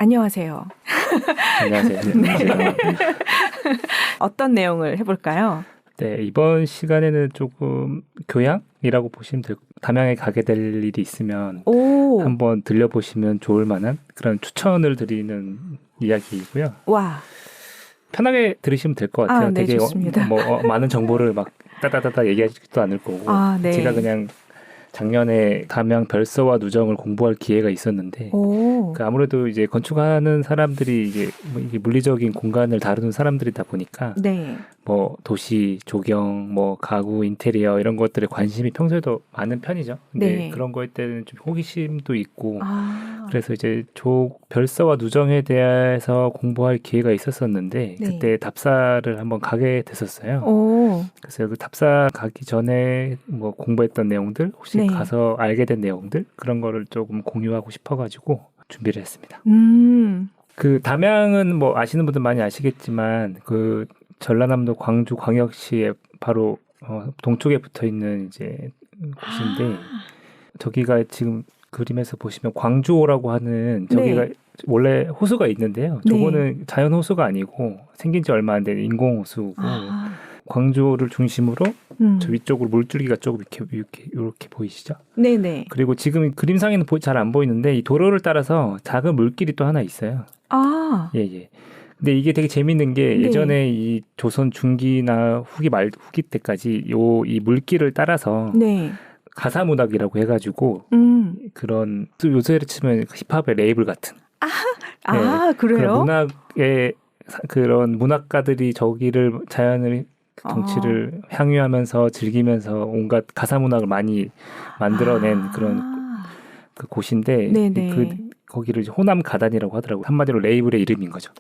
안녕하세요. 안녕하세요. 네. 어떤 내용을 해볼까요? 네, 이번 시간에는 조금 교양이라고 보시면 되고 담양에 가게 될 일이 있으면 한번 들려보시면 좋을 만한 그런 추천을 드리는 이야기이고요. 와. 편하게 들으시면 될 것 같아요. 네, 되게 좋습니다. 많은 정보를 막 따다다다 얘기하지도 않을 거고 네. 제가 그냥 작년에 담양 별서와 누정을 공부할 기회가 있었는데 아무래도 이제 건축하는 사람들이 이게 물리적인 공간을 다루는 사람들이다 보니까 네. 뭐 도시 조경, 뭐 가구, 인테리어 이런 것들에 관심이 평소에도 많은 편이죠. 근데 네. 그런 거에 때는 좀 호기심도 있고 그래서 이제 별서와 누정에 대해서 공부할 기회가 있었었는데 네. 그때 답사를 한번 가게 됐었어요. 그래서 그 답사 가기 전에 뭐 공부했던 내용들 혹시 네. 가서 알게 된 내용들 그런 거를 조금 공유하고 싶어가지고 준비를 했습니다. 그 담양은 뭐 아시는 분들 많이 아시겠지만 그 전라남도 광주 광역시에 바로 동쪽에 붙어 있는 이제 곳인데 저기가 지금 그림에서 보시면 광주호라고 하는 저기가 네. 원래 호수가 있는데요. 저거는 자연 호수가 아니고 생긴 지 얼마 안 된 인공 호수고 광주호를 중심으로 저 위쪽으로 물줄기가 조금 이렇게 보이시죠? 네네. 그리고 지금 그림상에는 잘 안 보이는데 이 도로를 따라서 작은 물길이 또 하나 있어요. 예. 근데 이게 되게 재밌는 게 예전에 이 조선 중기나 후기 때까지 이 물길을 따라서 가사문학이라고 해가지고 그런 요새로 치면 힙합의 레이블 같은 그래요? 그런 문학의 그런 문학가들이 저기를 자연을 경치를 향유하면서 즐기면서 온갖 가사문학을 많이 만들어낸 그런 그 곳인데 거기를 호남 가단이라고 하더라고요. 한마디로 레이블의 이름인 거죠.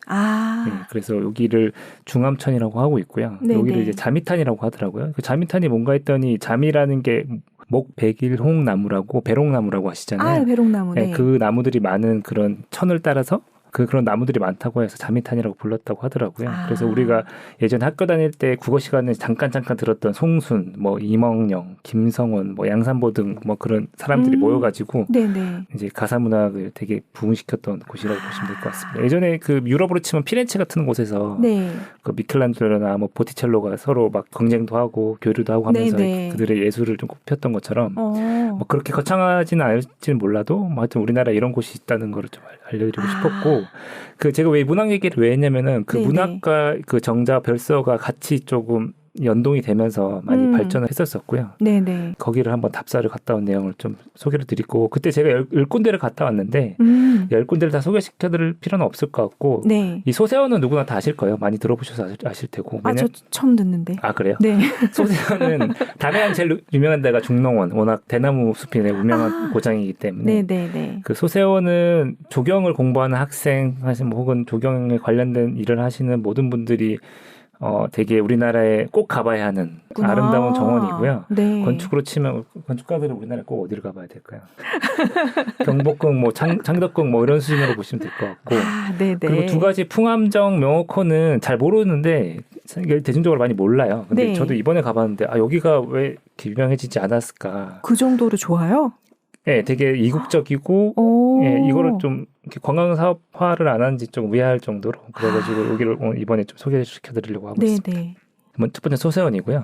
그래서 여기를 중암천이라고 하고 있고요. 여기를 이제 자미탄이라고 하더라고요. 그 자미탄이 뭔가 했더니 자미라는 게 목백일홍 나무라고 배롱나무라고 하시잖아요. 배롱나무. 네. 그 나무들이 많은 그런 천을 따라서 그런 나무들이 많다고 해서 자미탄이라고 불렀다고 하더라고요. 그래서 우리가 예전에 학교 다닐 때 국어 시간에 잠깐 들었던 송순, 뭐 이멍영, 김성원, 뭐 양산보 등 뭐 그런 사람들이 모여가지고 이제 가사문학을 되게 부흥시켰던 곳이라고 보시면 될 것 같습니다. 예전에 그 유럽으로 치면 피렌체 같은 곳에서 그 미켈란젤로나 뭐 보티첼로가 서로 막 경쟁도 하고 교류도 하고 하면서 그들의 예술을 좀 꼽혔던 것처럼 뭐 그렇게 거창하지는 않을지는 몰라도 뭐 하여튼 우리나라에 이런 곳이 있다는 거를 좀 알려드리고 싶었고 그 제가 왜 문학 얘기를 왜 했냐면은 그 문학과 그 정자 별서가 같이 조금 연동이 되면서 많이 발전을 했었었고요. 거기를 한번 답사를 갔다 온 내용을 좀 소개를 드리고 그때 제가 10군데를 갔다 왔는데 10군데를 다 소개시켜드릴 필요는 없을 것 같고 이 소세원은 누구나 다 아실 거예요. 많이 들어보셔서 아실 테고. 저 처음 듣는데. 그래요? 네. 소세원은 담양 제일 유명한 데가 중농원 워낙 대나무 숲이 유명한 고장이기 때문에 그 소세원은 조경을 공부하는 학생 혹은 조경에 관련된 일을 하시는 모든 분들이 되게 우리나라에 꼭 가봐야 하는 아름다운 정원이고요. 건축으로 치면 건축가들은 우리나라에 꼭 어디를 가봐야 될까요? 경복궁, 뭐 창덕궁 뭐 이런 수준으로 보시면 될 것 같고. 그리고 두 가지 풍암정, 명호코는 잘 모르는데 대중적으로 많이 몰라요. 근데 저도 이번에 가봤는데 여기가 왜 유명해지지 않았을까? 그 정도로 좋아요? 네, 되게 이국적이고 이거를 좀 이렇게 관광 사업화를 안 한지 좀 의아할 정도로 그래가지고 여기를 이번에 좀 소개시켜드리려고 하고 있습니다. 첫 번째 소세원이고요.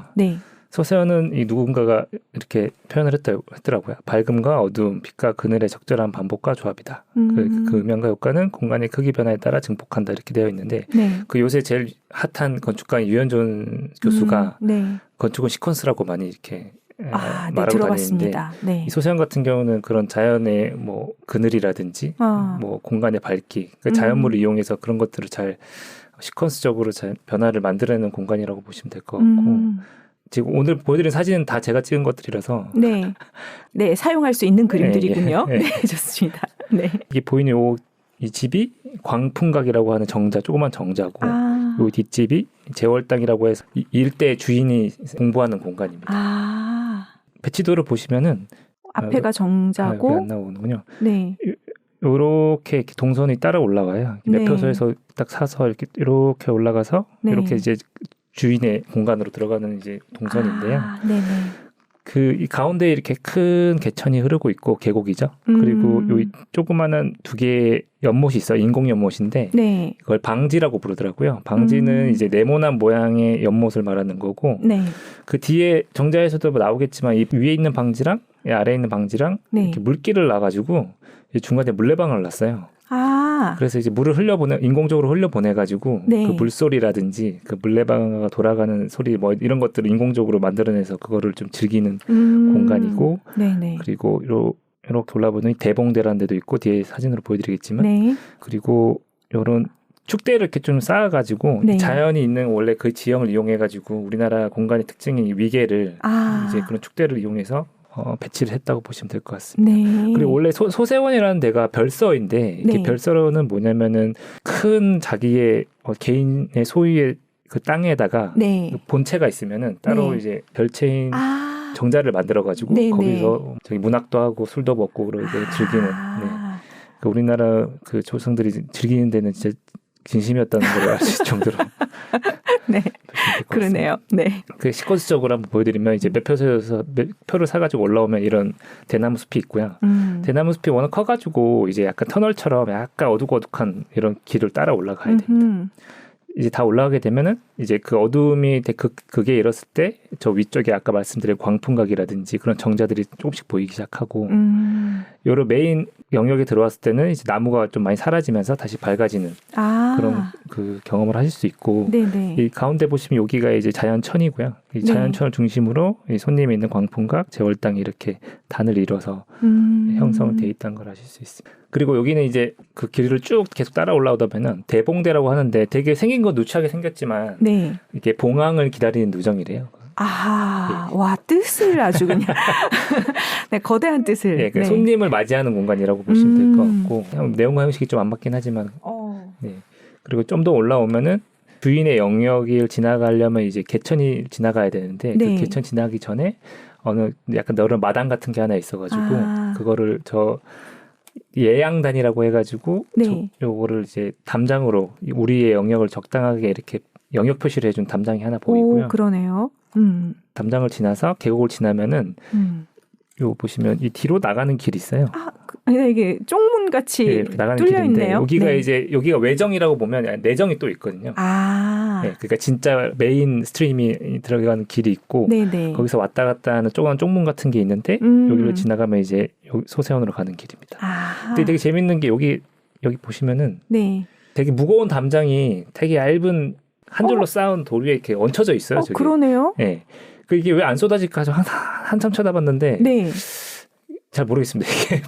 소세원은 이 누군가가 이렇게 표현을 했더라고요. 밝음과 어두움, 빛과 그늘의 적절한 반복과 조합이다. 그 음향과 효과는 공간의 크기 변화에 따라 증폭한다 이렇게 되어 있는데 그 요새 제일 핫한 건축가인 유현존 교수가 건축은 시퀀스라고 많이 이렇게 말하고 들어봤습니다. 다니는데 이 소세원 같은 경우는 그런 자연의 뭐 그늘이라든지 뭐 공간의 밝기, 그 자연물을 이용해서 그런 것들을 잘 시퀀스적으로 잘 변화를 만들어내는 공간이라고 보시면 될 것 같고 지금 오늘 보여드린 사진은 다 제가 찍은 것들이라서 사용할 수 있는 그림들이군요. 좋습니다. 이게 보이는 이 집이 광풍각이라고 하는 조그만 정자고 요 뒷집이 제월당이라고 해서 이 일대 주인이 공부하는 공간입니다. 배치도를 보시면은 앞에가 정자고 안 나오는군요. 이렇게 동선이 따라 올라가요. 매표소에서 딱 사서 이렇게 올라가서 이렇게 이제 주인의 공간으로 들어가는 이제 동선인데요. 이 가운데 이렇게 큰 개천이 흐르고 있고 계곡이죠. 그리고 요 조그마한 두 개의 연못이 있어요. 인공 연못인데 네. 이걸 방지라고 부르더라고요. 방지는 이제 네모난 모양의 연못을 말하는 거고 네. 그 뒤에 정자에서도 뭐 나오겠지만 이 위에 있는 방지랑 이 아래에 있는 방지랑 네. 이렇게 물길을 놔가지고 중간에 물레방아를 놨어요. 아. 그래서 이제 물을 인공적으로 흘려보내가지고 네. 그 물소리라든지 그 물레방아가 돌아가는 소리 뭐 이런 것들을 인공적으로 만들어내서 그거를 좀 즐기는 공간이고 네네. 그리고 이렇게 올라보니 대봉대라는 데도 있고 뒤에 사진으로 보여드리겠지만 네. 그리고 이런 축대를 이렇게 좀 쌓아가지고 네. 자연이 있는 원래 그 지형을 이용해가지고 우리나라 공간의 특징인 위계를 이제 그런 축대를 이용해서 배치를 했다고 보시면 될 것 같습니다. 네. 그리고 원래 소세원이라는 데가 별서인데 이게 네. 별서는 뭐냐면은 큰 자기의 개인의 소유의 그 땅에다가 네. 본체가 있으면은 따로 네. 이제 별채인 정자를 만들어가지고 네, 거기서 저기 문학도 하고 술도 먹고 그러고 즐기는. 네. 그 우리나라 그 조상들이 즐기는 데는 진짜 진심이었다는 걸 알 수 있을 정도로. 네. 그러네요. 네. 그 시퀀스적으로 한번 보여드리면 이제 매표소에서 표를 사가지고 올라오면 이런 대나무 숲이 있고요. 대나무 숲이 워낙 커가지고 이제 약간 터널처럼 약간 어둑어둑한 이런 길을 따라 올라가야 됩니다. 이제 다 올라가게 되면은 이제 그 어둠이 극에 이뤘을 때 저 위쪽에 아까 말씀드린 광풍각이라든지 그런 정자들이 조금씩 보이기 시작하고 요로 메인 영역에 들어왔을 때는 이제 나무가 좀 많이 사라지면서 다시 밝아지는 그런 그 경험을 하실 수 있고 네네. 이 가운데 보시면 여기가 이제 자연천이고요. 이 자연천을 중심으로 이 손님이 있는 광풍각, 제월당이 이렇게 단을 이뤄서 형성돼 있다는 걸 아실 수 있습니다. 그리고 여기는 이제 그 길을 쭉 계속 따라 올라오다 보면 대봉대라고 하는데 되게 생긴 건 누추하게 생겼지만 네. 이게 봉황을 기다리는 누정이래요. 와, 뜻을 아주 그냥 네, 거대한 뜻을. 네, 손님을 맞이하는 공간이라고 보시면 될 것 같고 내용과 형식이 좀 안 맞긴 하지만 네. 그리고 좀 더 올라오면은 주인의 영역을 지나가려면 이제 개천이 지나가야 되는데 네. 그 개천 지나기 전에 어느 약간 넓은 마당 같은 게 하나 있어가지고 그거를 예양단이라고 해가지고 네. 요거를 이제 담장으로 우리의 영역을 적당하게 이렇게 영역 표시를 해준 담장이 하나 보이고요. 오, 그러네요. 담장을 지나서 계곡을 지나면은 요 보시면 이 뒤로 나가는 길이 있어요. 이게 쪽문 같이 나가는 뚫려 길인데 있네요. 여기가 네. 이제 여기가 외정이라고 보면 내정이 또 있거든요. 네, 그러니까 진짜 메인 스트림이 들어가는 길이 있고 네네. 거기서 왔다 갔다 하는 조그만 쪽문 같은 게 있는데 여기를 지나가면 이제 소세원으로 가는 길입니다. 근데 되게 재밌는 게 여기 보시면은 네. 되게 무거운 담장이 되게 얇은 한 줄로 쌓은 돌 위에 이렇게 얹혀져 있어요. 저기. 그러네요. 네. 이게 왜 안 쏟아질까 한참 쳐다봤는데 네. 잘 모르겠습니다. 이게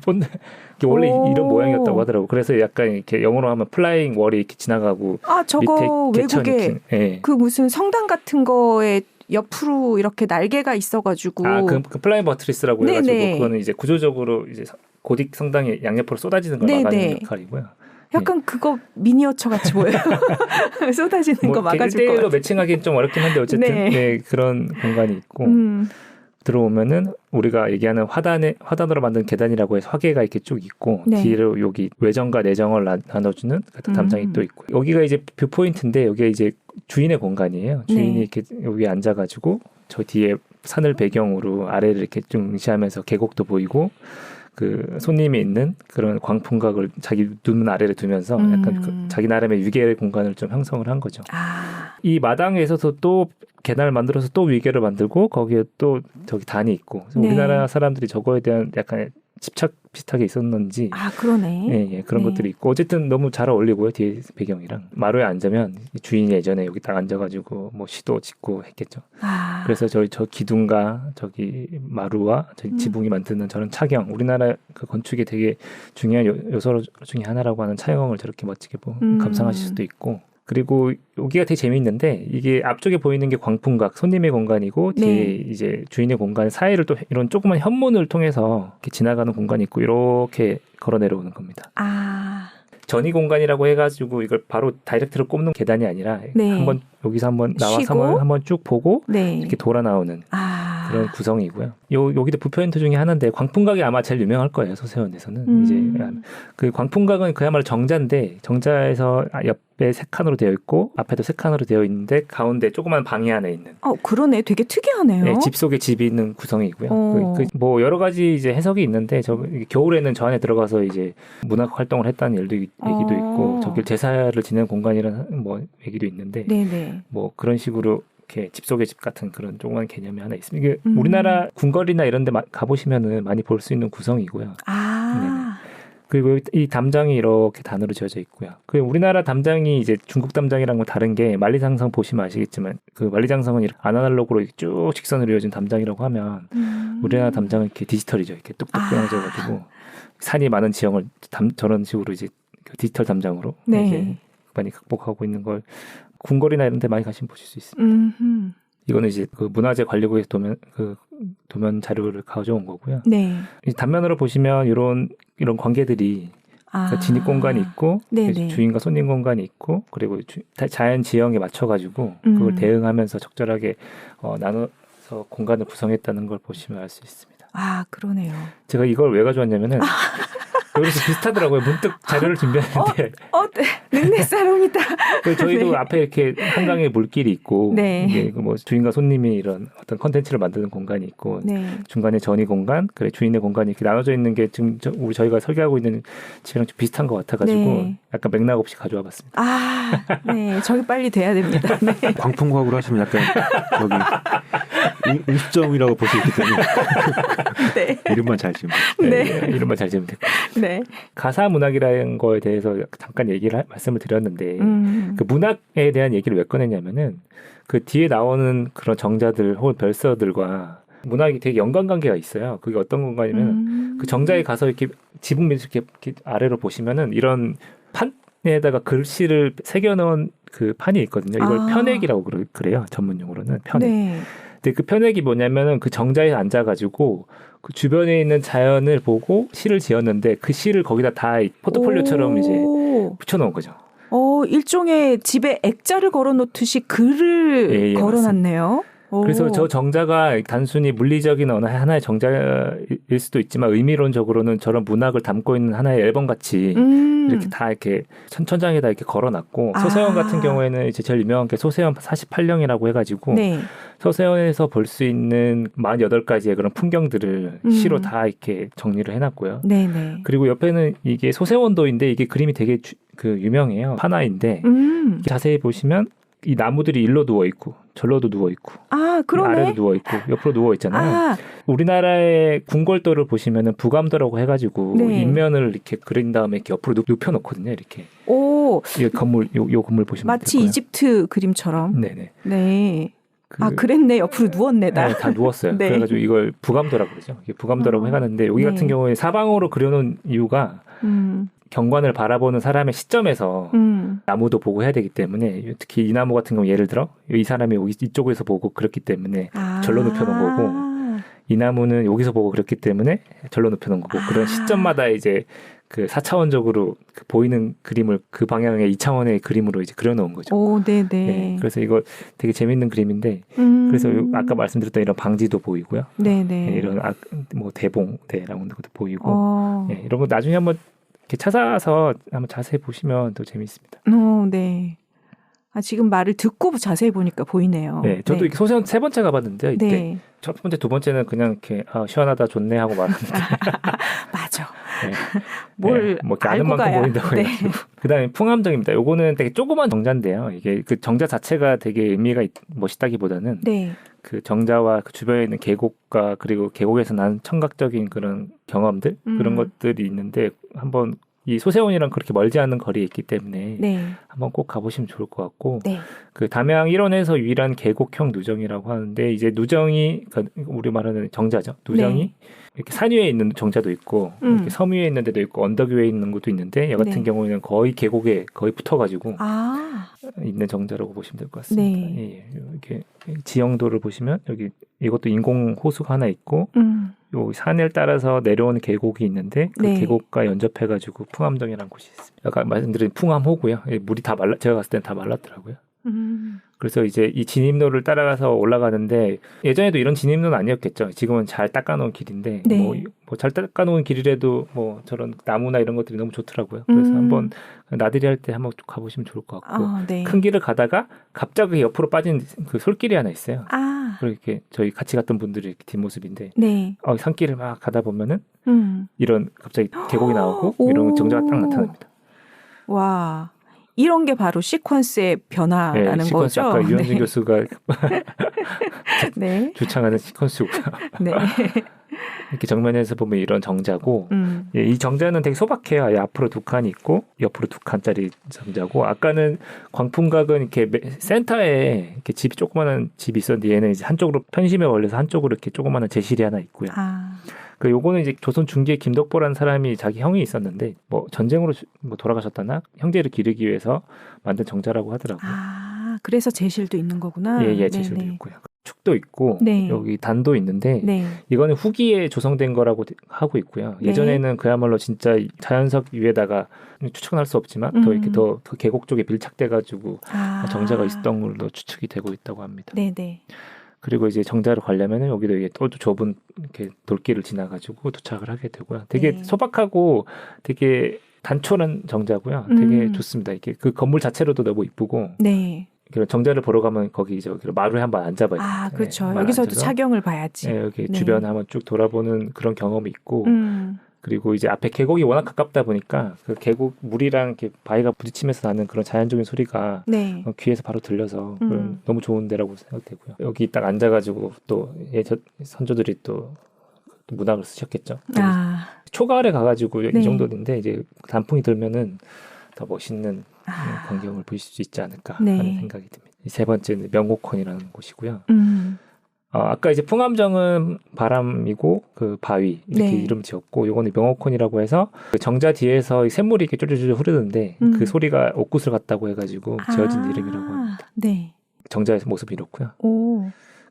원래 이런 모양이었다고 하더라고. 그래서 약간 이렇게 영어로 하면 플라잉 월이 이렇게 지나가고 저거 밑에 개천이 외국에 네. 그 무슨 성당 같은 거에 옆으로 이렇게 날개가 있어가지고 그 플라잉 버트리스라고 네네. 해가지고 그거는 이제 구조적으로 이제 고딕 성당의 양옆으로 쏟아지는 걸 네네. 막아주는 역할이고요. 약간 그거 미니어처 같이 보여요. 쏟아지는 거 막아줄 것 1대1로 같아요. 매칭하기는 좀 어렵긴 한데 어쨌든 네. 그런 공간이 있고 들어오면은 우리가 얘기하는 화단으로 만든 계단이라고 해서 화계가 이렇게 쭉 있고 네. 뒤로 여기 외정과 내정을 나눠주는 담장이 또 있고 여기가 이제 뷰포인트인데 여기가 이제 주인의 공간이에요. 주인이 네. 이렇게 여기 앉아가지고 저 뒤에 산을 배경으로 아래를 이렇게 좀 응시하면서 계곡도 보이고 그 손님이 있는 그런 광풍각을 자기 눈 아래를 두면서 약간 자기 나름의 위계 공간을 좀 형성을 한 거죠. 이 마당에서도 또 계단을 만들어서 또 위계를 만들고 거기에 또 저기 단이 있고 네. 우리나라 사람들이 저거에 대한 약간 집착 비슷하게 있었는지 그러네. 예, 그런 것들이 있고 어쨌든 너무 잘 어울리고요. 뒤에 배경이랑 마루에 앉으면 주인이 예전에 여기 딱 앉아가지고 뭐 시도 짓고 했겠죠. 그래서 저 기둥과 저기 마루와 저기 지붕이 만드는 저런 차경 우리나라 그 건축의 되게 중요한 요소 중에 하나라고 하는 차경을 저렇게 멋지게 감상하실 수도 있고 그리고 여기가 되게 재미있는데 이게 앞쪽에 보이는 게 광풍각 손님의 공간이고 뒤에 이제 주인의 공간 사이를 또 이런 조그만 현문을 통해서 이렇게 지나가는 공간이 있고 이렇게 걸어 내려오는 겁니다. 전이 공간이라고 해가지고 이걸 바로 다이렉트로 꼽는 계단이 아니라 한번 여기서 한번 나와서 한번 쭉 보고 이렇게 돌아 나오는 그런 구성이고요. 여기도 뷰포인트 중에 하나인데 광풍각이 아마 제일 유명할 거예요. 소세원에서는 이제 그 광풍각은 그야말로 정자인데 정자에서 옆에 세 칸으로 되어 있고 앞에도 세 칸으로 되어 있는데 가운데 조그만 방이 안에 있는. 그러네. 되게 특이하네요. 네, 집 속에 집이 있는 구성이고요. 뭐 여러 가지 이제 해석이 있는데 겨울에는 저 안에 들어가서 이제 문학 활동을 했다는 얘기도 있고 저길 제사를 지내는 공간이라는 뭐 얘기도 있는데 네네. 뭐 그런 식으로 이렇게 집 속의 집 같은 그런 조그만 개념이 하나 있습니다. 이게 우리나라 궁궐이나 이런 데 가보시면은 많이 볼 수 있는 구성이고요. 그리고 이 담장이 이렇게 단으로 지어져 있고요. 그 우리나라 담장이 이제 중국 담장이랑은 다른 게 만리장성 보시면 아시겠지만 그 만리장성은 이렇게 아날로그로 쭉 직선으로 이어진 담장이라고 하면 우리나라 담장은 이렇게 디지털이죠. 이렇게 뚝뚝 끊어져가지고 산이 많은 지형을 저런 식으로 이제 디지털 담장으로 이제 많이 극복하고 있는 걸 궁궐이나 이런 데 많이 가시면 보실 수 있습니다. 이거는 이제 그 문화재 관리국에서 도면 자료를 가져온 거고요. 네. 단면으로 보시면 이런 관계들이 그러니까 진입 공간이 있고 주인과 손님 공간이 있고 그리고 자연 지형에 맞춰가지고 그걸 대응하면서 적절하게 나눠서 공간을 구성했다는 걸 보시면 알 수 있습니다. 그러네요. 제가 이걸 왜 가져왔냐면은 여기서 비슷하더라고요. 문득 자료를 준비했는데. 능내사롱이다. 저희도 앞에 이렇게 한강에 물길이 있고, 이게 뭐 주인과 손님이 이런 어떤 컨텐츠를 만드는 공간이 있고, 중간에 전이 공간, 그래 주인의 공간이 이렇게 나눠져 있는 게 지금 저희가 설계하고 있는 집이랑 좀 비슷한 것 같아가지고, 약간 맥락 없이 가져와 봤습니다. 네. 저기 빨리 돼야 됩니다. 네. 광풍과학으로 하시면 약간 저기 음식점이라고 볼 수 있기 때문에 이름만 잘 지으면 이름만 잘 지으면 될것 같아요. 네. 가사 문학이라는 거에 대해서 잠깐 말씀을 드렸는데 그 문학에 대한 얘기를 왜 꺼냈냐면은 그 뒤에 나오는 그런 정자들 혹은 별서들과 문학이 되게 연관관계가 있어요. 그게 어떤 건가냐면 그 정자에 가서 이렇게 지붕 밑에 이렇게 아래로 보시면은 이런 판에다가 글씨를 새겨놓은 그 판이 있거든요. 이걸 편액이라고 그래요. 전문용어로는 편액. 근데 그 편액이 뭐냐면은 그 정자에 앉아가지고 그 주변에 있는 자연을 보고 시를 지었는데 그 시를 거기다 다 포트폴리오처럼 이제 붙여놓은 거죠. 일종의 집에 액자를 걸어놓듯이 글을 걸어놨네요. 그래서 저 정자가 단순히 물리적인 어느 하나의 정자일 수도 있지만 의미론적으로는 저런 문학을 담고 있는 하나의 앨범 같이 이렇게 다 이렇게 천장에다 이렇게 걸어놨고 소세원 같은 경우에는 이제 제일 유명한 게 소세원 48령이라고 해가지고 소세원에서 볼 수 있는 48가지의 그런 풍경들을 시로 다 이렇게 정리를 해놨고요. 그리고 옆에는 이게 소세원도인데 이게 그림이 되게 유명해요. 하나인데 자세히 보시면 이 나무들이 일로 누워 있고 절로도 누워 있고 그러네. 아래도 누워 있고 옆으로 누워 있잖아요. 우리나라의 궁궐도를 보시면은 부감도라고 해가지고 인면을 이렇게 그린 다음에 이렇게 옆으로 눕혀놓거든요. 이렇게. 이 건물 요 건물 보시면 마치 이집트 그림처럼. 네네. 그랬네. 옆으로 누웠네다. 네, 다 누웠어요. 그래가지고 이걸 부감도라고 그러죠. 이게 부감도라고 해가는데 여기 같은 경우에 사방으로 그려놓은 이유가 경관을 바라보는 사람의 시점에서 나무도 보고 해야 되기 때문에 특히 이 나무 같은 경우 예를 들어 이 사람이 여기 이쪽에서 보고 그렇기 때문에 절로 눕혀놓은 거고 이 나무는 여기서 보고 그렇기 때문에 절로 눕혀놓은 거고 그런 시점마다 이제 그 4차원적으로 그 보이는 그림을 그 방향의 2차원의 그림으로 이제 그려놓은 거죠. 네, 그래서 이거 되게 재밌는 그림인데 그래서 아까 말씀드렸던 이런 방지도 보이고요. 이런 뭐 대봉대라는 것도 보이고 이런 거 나중에 한번 이렇게 찾아서 한번 자세히 보시면 더 재미있습니다. 네. 지금 말을 듣고 자세히 보니까 보이네요. 네, 저도 이렇게 소세원 3번째 가봤는데요. 이때 첫 번째, 두 번째는 그냥 이렇게 시원하다, 좋네 하고 말았는데. 맞아. 뭘 뭐 아는 만큼 가야. 보인다고 해가지고. 그다음에 풍암정입니다. 요거는 되게 조그만 정자인데요. 이게 그 정자 자체가 되게 의미가 멋있다기보다는 그 정자와 그 주변에 있는 계곡과 그리고 계곡에서 나는 청각적인 그런 경험들 그런 것들이 있는데 한번 이 소세원이랑 그렇게 멀지 않은 거리에 있기 때문에 한번 꼭 가보시면 좋을 것 같고 그 담양 일원에서 유일한 계곡형 누정이라고 하는데 이제 누정이 그러니까 우리 말하는 정자죠. 누정이 이렇게 산 위에 있는 정자도 있고 이렇게 섬 위에 있는 데도 있고 언덕 위에 있는 것도 있는데 여 같은 경우에는 거의 계곡에 거의 붙어가지고 있는 정자라고 보시면 될 것 같습니다. 이렇게 지형도를 보시면 여기 이것도 인공 호수가 하나 있고 요 산을 따라서 내려오는 계곡이 있는데 그 계곡과 연접해가지고 풍암정이라는 곳이 있습니다. 아까 말씀드린 풍암호고요. 물이 다 제가 갔을 때는 다 말랐더라고요. 그래서 이제 이 진입로를 따라가서 올라가는데 예전에도 이런 진입로는 아니었겠죠. 지금은 잘 닦아놓은 길인데 네. 뭐 잘 닦아놓은 길이라도 뭐 저런 나무나 이런 것들이 너무 좋더라고요. 그래서 한번 나들이 할 때 한번 가보시면 좋을 것 같고 네. 큰 길을 가다가 갑자기 옆으로 빠진 그 솔길이 하나 있어요. 그렇게 저희 같이 갔던 분들의 뒷모습인데 네. 산길을 막 가다 보면은 이런 갑자기 계곡이 나오고 이런 정자가 딱 나타납니다. 와. 이런 게 바로 시퀀스의 변화라는 시퀀스, 거죠. 아까 유현진 네. 교수가 네. 주창하는 시퀀스고요. 네. 이렇게 정면에서 보면 이런 정자고 이 정자는 되게 소박해요. 앞으로 2칸이 있고 옆으로 2칸짜리 정자고 아까는 광풍각은 이렇게 센터에 이렇게 집이 조그마한 집이 있었는데 얘는 이제 한쪽으로 편심에 걸려서 한쪽으로 이렇게 조그마한 제실이 하나 있고요. 그 요거는 이제 조선 중기에 김덕보라는 사람이 자기 형이 있었는데 뭐 전쟁으로 뭐 돌아가셨다나 형제를 기르기 위해서 만든 정자라고 하더라고요. 그래서 제실도 있는 거구나. 예, 제실도 있고요. 축도 있고 네. 여기 단도 있는데 네. 이거는 후기에 조성된 거라고 하고 있고요. 예전에는 그야말로 진짜 자연석 위에다가 추측은 할 수 없지만 더 이렇게 더 계곡 쪽에 밀착돼가지고 정자가 있었던 걸로 추측이 되고 있다고 합니다. 네네. 그리고 이제 정자로 가려면은 여기도 이게 또 좁은 이렇게 돌길을 지나가지고 도착을 하게 되고요. 되게 네. 소박하고 되게 단촐한 정자고요. 되게 좋습니다. 이게 그 건물 자체로도 너무 이쁘고. 네. 정자를 보러 가면 거기 마루에 한번 앉아봐요. 그렇죠. 여기서도 차경을 봐야지. 네, 여기 주변 한번 쭉 돌아보는 그런 경험이 있고. 그리고 이제 앞에 계곡이 워낙 가깝다 보니까 그 계곡 물이랑 이렇게 바위가 부딪히면서 나는 그런 자연적인 소리가 네. 귀에서 바로 들려서 너무 좋은 데라고 생각되고요. 여기 딱 앉아가지고 또 선조들이 또 문학을 쓰셨겠죠. 초가을에 가가지고 네. 이 정도인데 이제 단풍이 들면은 더 멋있는 광경을 보실 수 있지 않을까 하는 생각이 듭니다. 세 번째는 명호콘이라는 곳이고요. 아까 이제 풍암정은 바람이고 그 바위 이렇게 이름 지었고 요거는 명호콘이라고 해서 그 정자 뒤에서 샘물이 이렇게 쫄쫄쫄 흐르는데 그 소리가 옥구슬 같다고 해가지고 지어진 이름이라고 합니다. 네. 정자의 모습이 이렇고요.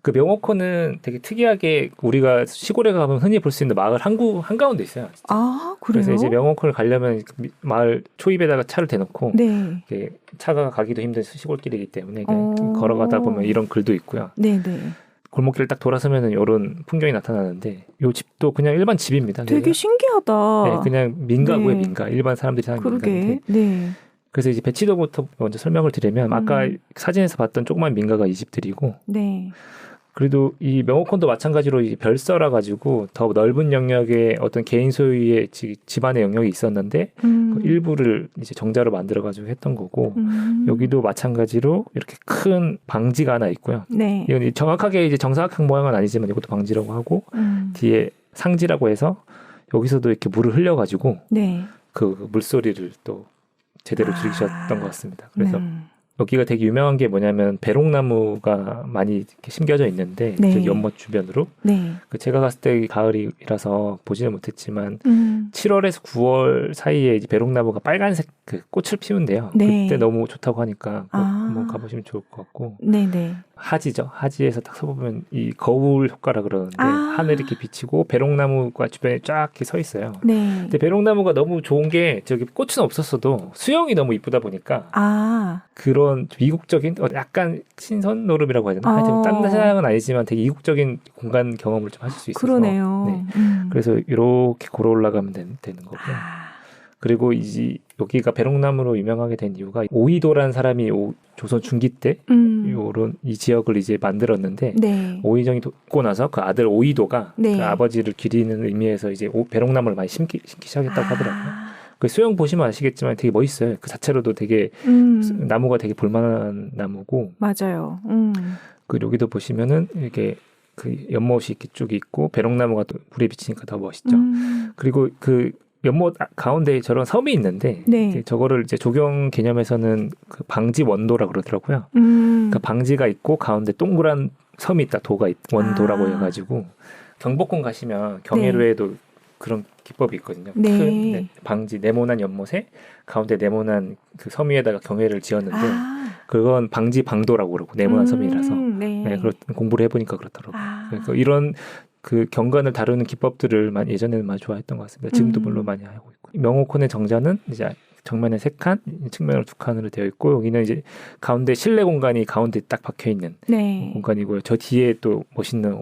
그 명호콘은 되게 특이하게 우리가 시골에 가면 흔히 볼 수 있는 마을 한가운데 있어요. 진짜. 그래요? 그래서 이제 명호콘을 가려면 마을 초입에다가 차를 대놓고 네. 차가 가기도 힘든 시골길이기 때문에 걸어가다 보면 이런 글도 있고요. 네네. 골목길을 딱 돌아서면은 이런 풍경이 나타나는데 요 집도 그냥 일반 집입니다. 되게 신기하다. 네, 그냥 민가고의 민가. 일반 사람들이 사는 민가인데. 네. 그래서 이제 배치도부터 먼저 설명을 드리면 아까 사진에서 봤던 조그만 민가가 이 집들이고 네. 그래도 이 명호콘도 마찬가지로 이 별서라 가지고 더 넓은 영역의 어떤 개인 소유의 집안의 영역이 있었는데 그 일부를 이제 정자로 만들어 가지고 했던 거고 여기도 마찬가지로 이렇게 큰 방지가 하나 있고요. 네. 이건 정확하게 이제 정사각형 모양은 아니지만 이것도 방지라고 하고 뒤에 상지라고 해서 여기서도 이렇게 물을 흘려 가지고 네. 그 물소리를 또 제대로 들으셨던 것 같습니다. 그래서 여기가 되게 유명한 게 뭐냐면 배롱나무가 많이 이렇게 심겨져 있는데 그 연못 주변으로 그 제가 갔을 때 가을이라서 보지는 못했지만 7월에서 9월 사이에 이제 배롱나무가 빨간색 그 꽃을 피운대요. 그때 너무 좋다고 하니까 한번 가보시면 좋을 것 같고 하지죠. 하지에서 딱 서보면 이 거울 효과라 그러는데 하늘이 이렇게 비치고 배롱나무가 주변에 쫙 이렇게 서 있어요. 근데 배롱나무가 너무 좋은 게 저기 꽃은 없었어도 수영이 너무 이쁘다 보니까 그런 이국적인 약간 신선 노름이라고 해야 되나? 하여튼 딴 세상은 아니지만 되게 이국적인 공간 경험을 좀 하실 수 있어서 그러네요. 그래서 이렇게 걸어 올라가면 되는 거고요. 그리고 여기가 배롱나무로 유명하게 된 이유가 오이도라는 사람이 조선 중기 때 요런 이 지역을 이제 만들었는데 오이정이 돕고 나서 그 아들 오이도가 그 아버지를 기리는 의미에서 이제 배롱나무를 많이 심기 시작했다고 하더라고요. 그 수영 보시면 아시겠지만 되게 멋있어요. 그 자체로도 되게 나무가 되게 볼만한 나무고. 맞아요. 그 여기도 보시면은 이렇게 그 연못이 이렇게 쭉 있고 배롱나무가 또 불에 비치니까 더 멋있죠. 그리고 그 연못 가운데에 저런 섬이 있는데 저거를 이제 조경 개념에서는 그 방지 원도라 그러더라고요. 그 방지가 있고 가운데 동그란 섬이 있다. 원도라고 해가지고 경복궁 가시면 경회로에도 그런 기법이 있거든요. 큰 방지 네모난 연못에 가운데 네모난 그 섬 위에다가 경회를 지었는데 그건 방지 방도라고 그러고 네모난 섬이라서 공부를 해보니까 그렇더라고요. 그러니까 이런 그 경관을 다루는 기법들을 예전에는 많이 좋아했던 것 같습니다. 지금도 물론 많이 하고 있고. 명호콘의 정자는 이제 정면에 3칸, 측면으로 2칸으로 되어 있고 여기는 이제 가운데 실내 공간이 가운데 딱 박혀 있는 네. 공간이고요. 저 뒤에 또 멋있는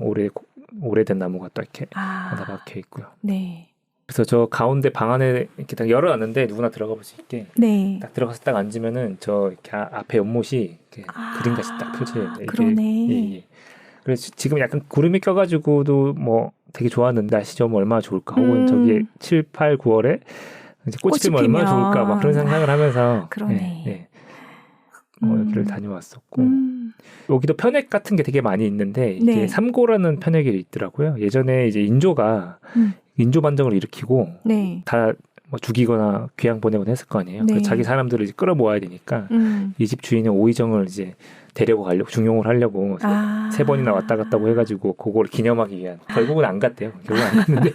오래된 나무가 또 이렇게 하나 박혀 있고요. 네. 그래서 저 가운데 방 안에 이렇게 딱 열어놨는데 누구나 들어가 볼 수 있게 네. 딱 들어가서 딱 앉으면은 저 이렇게 앞에 연못이 이렇게 그림같이 딱 펼쳐요. 그러네. 예. 그래서 지금 약간 구름이 껴가지고도 뭐 되게 좋았는데 날씨 좀 얼마나 좋을까. 혹은 저기 7, 8, 9월에 이제 꽃이 피면 얼마나 좋을까. 막 그런 생각을 하면서 그러네. 여기를 다녀왔었고 여기도 편액 같은 게 되게 많이 있는데 이게 네. 삼고라는 편액이 있더라고요. 예전에 이제 인조가 인조 반정을 일으키고 네. 다 뭐 죽이거나 귀양 보내거나 했을 거 아니에요. 네. 그래서 자기 사람들을 이제 끌어모아야 되니까 이 집 주인은 오의정을 이제 데리고 가려고 중용을 하려고 3번이나 왔다 갔다고 해가지고 그걸 기념하기 위한 결국은 안 갔대요. 결국은 안 갔는데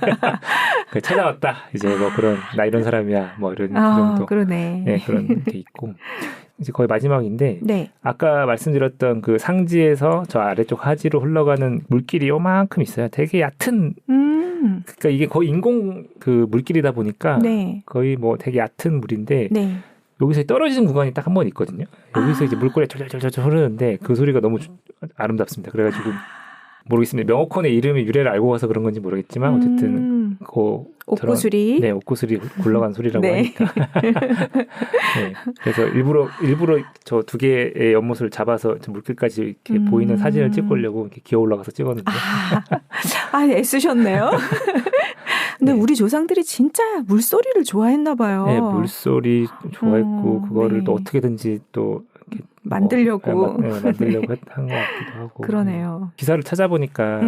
찾아왔다. 이제 뭐 그런 나 이런 사람이야. 뭐 이런 그 정도. 그러네. 네, 그런 게 있고 이제 거의 마지막인데 네. 아까 말씀드렸던 그 상지에서 저 아래쪽 하지로 흘러가는 물길이 요만큼 있어요. 되게 얕은. 그러니까 이게 거의 인공 그 물길이다 보니까 네. 거의 뭐 되게 얕은 물인데 네. 여기서 떨어지는 구간이 딱 한 번 있거든요. 여기서 이제 물꼬리가 쫄쫄쫄쫄 흐르는데 그 소리가 너무 아름답습니다. 그래가지고 모르겠습니다. 명호콘의 이름의 유래를 알고 가서 그런 건지 모르겠지만 어쨌든 그 옥구슬이 네, 옥구슬이 굴러간 소리라고 네. 하니까. 네, 그래서 일부러 저 2개의 연못을 잡아서 저 물길까지 이렇게 보이는 사진을 찍으려고 이렇게 기어 올라가서 찍었는데. 애쓰셨네요. 근데 네. 우리 조상들이 진짜 물소리를 좋아했나 봐요. 네, 물소리 좋아했고 그거를 네. 또 어떻게든지 또 이렇게 만들려고 만들려고 한 것 같기도 하고. 그러네요. 기사를 찾아보니까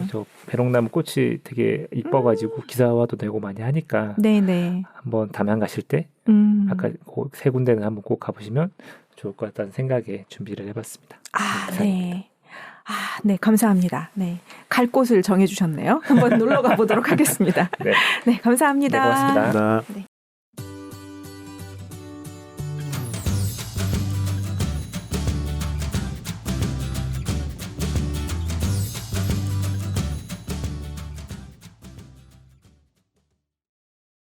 저 배롱나무 꽃이 되게 이뻐가지고 기사화도 되고 많이 하니까 네네. 한번 담양 가실 때 아까 그 3군데는 한번 꼭 가보시면 좋을 것 같다는 생각에 준비를 해봤습니다. 네. 네, 감사합니다. 네. 갈 곳을 정해주셨네요. 한번 놀러 가보도록 하겠습니다. 네. 네, 감사합니다. 네, 고맙습니다. 감사합니다. 네.